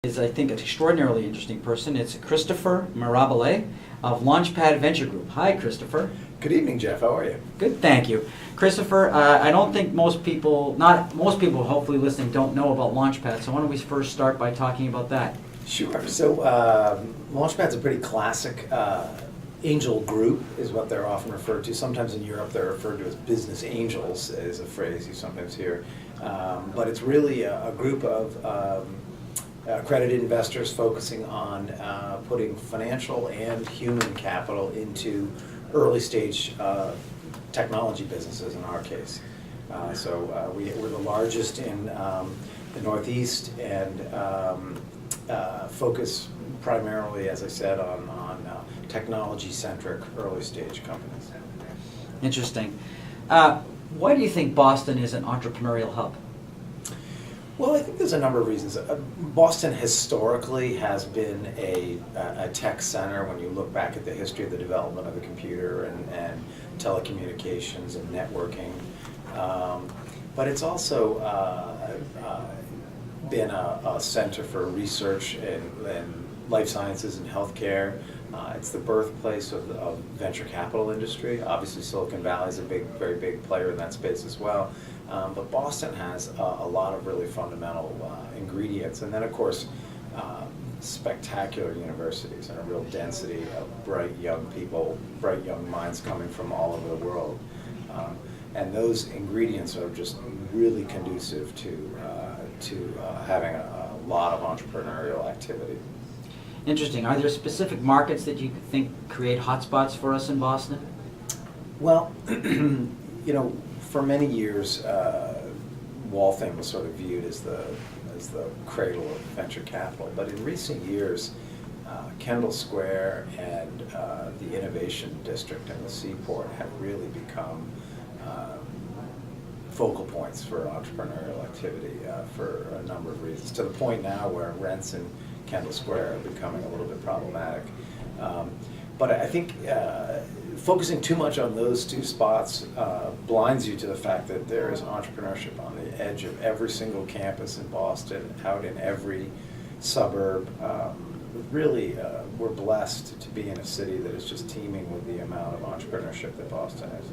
Is, I think, an extraordinarily interesting person. It's Christopher Mirabile of Launchpad Venture Group. Hi, Christopher. Good evening, Jeff. How are you? Good, thank you. Christopher, I don't think most people, not most people hopefully listening, don't know about Launchpad, so why don't we first start by talking about that? Sure. So Launchpad's a pretty classic angel group is what they're often referred to. Sometimes in Europe they're referred to as business angels, is a phrase you sometimes hear. But it's really a group of accredited investors focusing on putting financial and human capital into early stage technology businesses in our case. We're the largest in the Northeast and focus primarily, as I said, on technology-centric early stage companies. Interesting. Why do you think Boston is an entrepreneurial hub? Well, I think there's a number of reasons. Boston historically has been a tech center when you look back at the history of the development of the computer and telecommunications and networking. But it's also been a center for research in life sciences and healthcare. It's the birthplace of the venture capital industry. Obviously, Silicon Valley is a very big player in that space as well. But Boston has a lot of really fundamental ingredients. And then, of course, spectacular universities and a real density of bright young people, bright young minds coming from all over the world. And those ingredients are just really conducive to having a lot of entrepreneurial activity. Interesting. Are there specific markets that you think create hotspots for us in Boston? Well, for many years, Waltham was sort of viewed as the cradle of venture capital. But in recent years, Kendall Square and the Innovation District and the Seaport have really become focal points for entrepreneurial activity for a number of reasons, to the point now where rents in Kendall Square are becoming a little bit problematic. But I think focusing too much on those two spots blinds you to the fact that there is entrepreneurship on the edge of every single campus in Boston, out in every suburb. Really, we're blessed to be in a city that is just teeming with the amount of entrepreneurship that Boston is.